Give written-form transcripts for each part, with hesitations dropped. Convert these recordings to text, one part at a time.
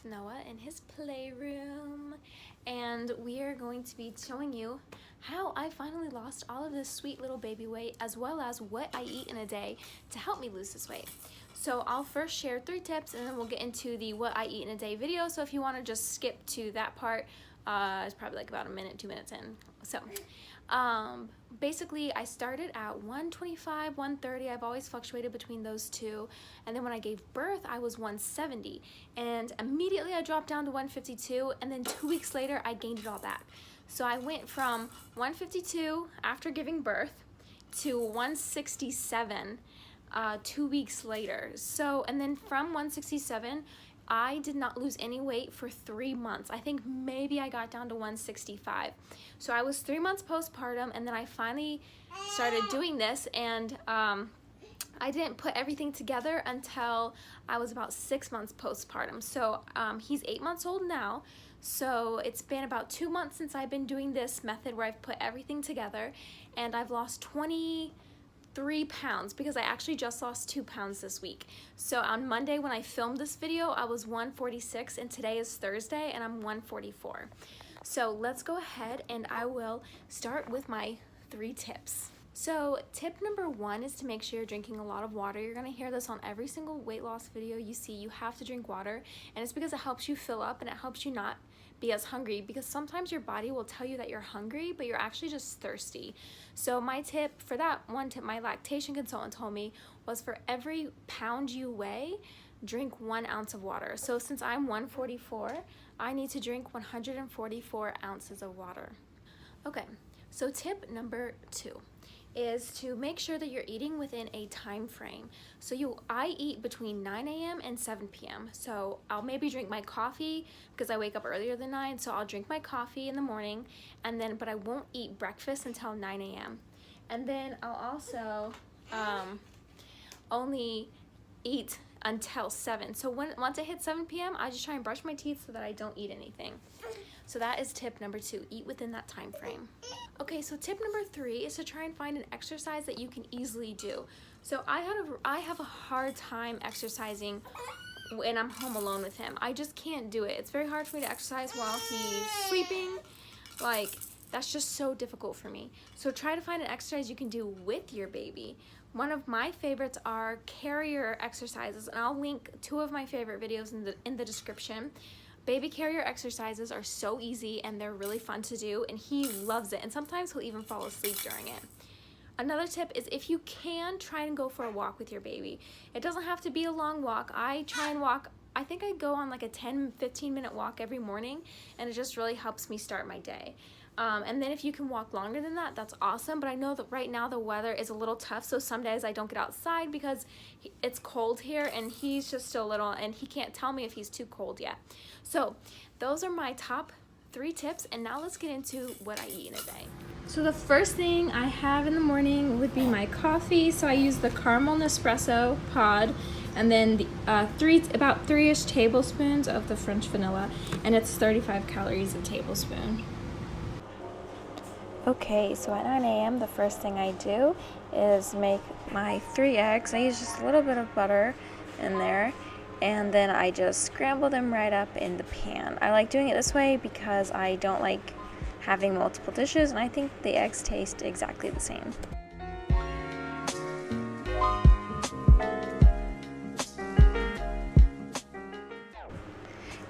with Noah in his playroom, and we are going to be showing you how I finally lost all of this sweet little baby weight, as well as what I eat in a day to help me lose this weight. So I'll first share 3 tips, and then we'll get into the what I eat in a day video. So if you want to just skip to that part, it's probably like about a minute, 2 minutes in. So basically I started at 125, 130. I've always fluctuated between those two. And then when I gave birth, I was 170. And immediately I dropped down to 152. And then 2 weeks later, I gained it all back. So I went from 152 after giving birth to 167 2 weeks later. So, and then from 167, I did not lose any weight for 3 months. I think maybe I got down to 165. So I was 3 months postpartum, and then I finally started doing this, and I didn't put everything together until I was about 6 months postpartum. So he's 8 months old now. So it's been about 2 months since I've been doing this method where I've put everything together, and I've lost 23 pounds because I actually just lost 2 pounds this week. So on Monday when I filmed this video, I was 146, and today is Thursday and I'm 144. So let's go ahead and I will start with my 3 tips. So tip number 1 is to make sure you're drinking a lot of water. You're gonna hear this on every single weight loss video you see. You have to drink water, and it's because it helps you fill up and it helps you not be as hungry, because sometimes your body will tell you that you're hungry, but you're actually just thirsty. So my tip for that one tip my lactation consultant told me was, for every pound you weigh, drink 1 ounce of water. So since I'm 144, I need to drink 144 ounces of water. Okay, so tip number 2 is to make sure that you're eating within a time frame. So I eat between 9 a.m. and 7 p.m. So I'll maybe drink my coffee because I wake up earlier than 9. So I'll drink my coffee in the morning, and then but I won't eat breakfast until 9 a.m. And then I'll also only eat until 7. So once it hits 7 p.m., I just try and brush my teeth so that I don't eat anything. So that is tip number 2, eat within that time frame. Okay, so tip number 3 is to try and find an exercise that you can easily do. So I have a hard time exercising when I'm home alone with him. I just can't do it. It's very hard for me to exercise while he's sleeping. Like, that's just so difficult for me. So try to find an exercise you can do with your baby. One of my favorites are carrier exercises, and I'll link 2 of my favorite videos in the description. Baby carrier exercises are so easy and they're really fun to do, and he loves it, and sometimes he'll even fall asleep during it. Another tip is, if you can, try and go for a walk with your baby. It doesn't have to be a long walk. I try and walk, I think I go on like a 10-15 minute walk every morning, and it just really helps me start my day. And then if you can walk longer than that, that's awesome. But I know that right now the weather is a little tough, so some days I don't get outside because it's cold here, and he's just still little and he can't tell me if he's too cold yet. So those are my top 3 tips, and now let's get into what I eat in a day. So the first thing I have in the morning would be my coffee. So I use the caramel Nespresso pod, and then the, about 3-ish tablespoons of the French vanilla, and it's 35 calories a tablespoon. Okay, so at 9 a.m. the first thing I do is make my 3 eggs. I use just a little bit of butter in there, and then I just scramble them right up in the pan. I like doing it this way because I don't like having multiple dishes, and I think the eggs taste exactly the same.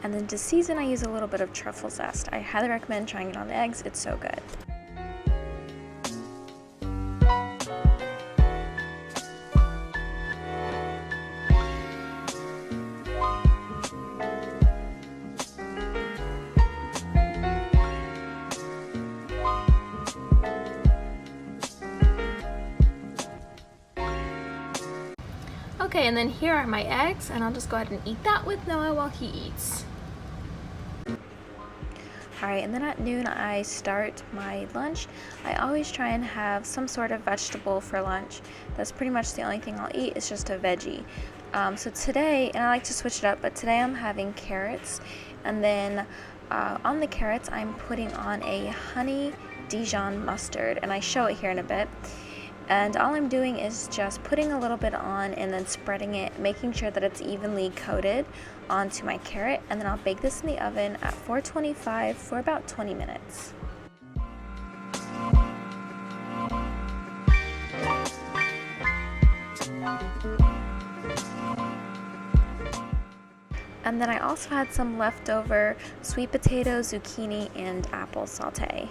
And then to season, I use a little bit of truffle zest. I highly recommend trying it on the eggs, it's so good. Okay, and then here are my eggs, and I'll just go ahead and eat that with Noah while he eats. Alright, and then at noon I start my lunch. I always try and have some sort of vegetable for lunch. That's pretty much the only thing I'll eat, it's just a veggie. So today, and I like to switch it up, but today I'm having carrots, and then on the carrots I'm putting on a honey Dijon mustard, and I show it here in a bit. And all I'm doing is just putting a little bit on and then spreading it, making sure that it's evenly coated onto my carrot, and then I'll bake this in the oven at 425 for about 20 minutes. And then I also had some leftover sweet potato, zucchini, and apple saute.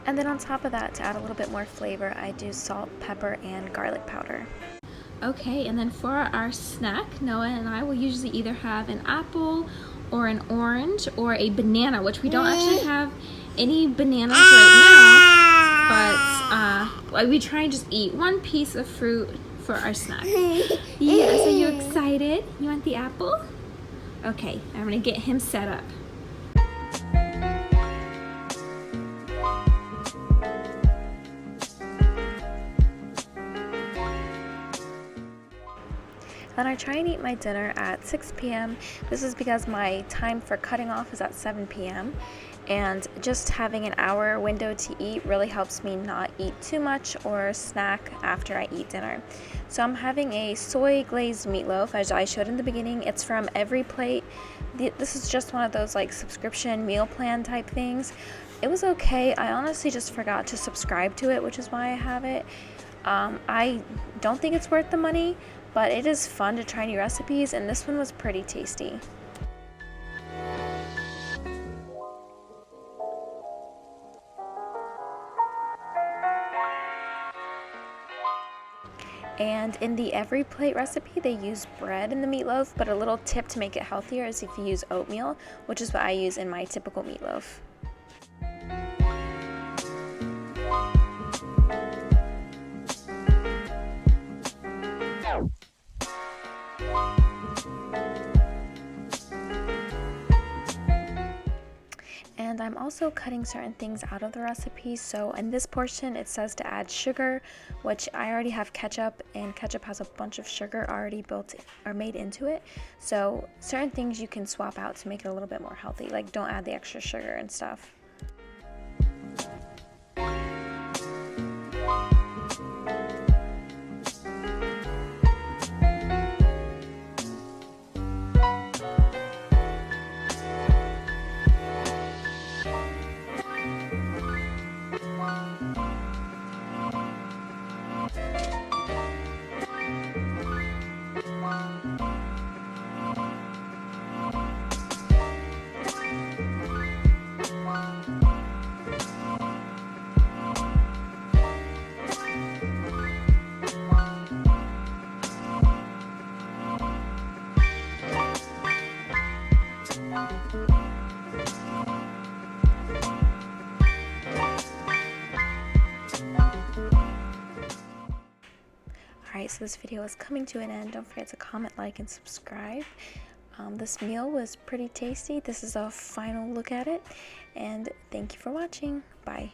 And then on top of that, to add a little bit more flavor, I do salt, pepper, and garlic powder. Okay, and then for our snack, Noah and I will usually either have an apple or an orange or a banana, which we don't actually have any bananas right now, but we try and just eat one piece of fruit for our snack. Yes, are you excited? You want the apple? Okay, I'm gonna get him set up. Then I try and eat my dinner at 6 p.m. This is because my time for cutting off is at 7 p.m. And just having an hour window to eat really helps me not eat too much or snack after I eat dinner. So I'm having a soy glazed meatloaf, as I showed in the beginning. It's from Every Plate. This is just one of those like subscription meal plan type things. It was okay. I honestly just forgot to subscribe to it, which is why I have it. I don't think it's worth the money, but it is fun to try new recipes, and this one was pretty tasty. And in the Every Plate recipe, they use bread in the meatloaf, but a little tip to make it healthier is if you use oatmeal, which is what I use in my typical meatloaf. And I'm also cutting certain things out of the recipe. So in this portion, it says to add sugar, which I already have ketchup, and ketchup has a bunch of sugar already built or made into it. So certain things you can swap out to make it a little bit more healthy, like don't add the extra sugar and stuff. Alright, so this video is coming to an end. Don't forget to comment, like, and subscribe. This meal was pretty tasty. This is a final look at it, and thank you for watching. Bye.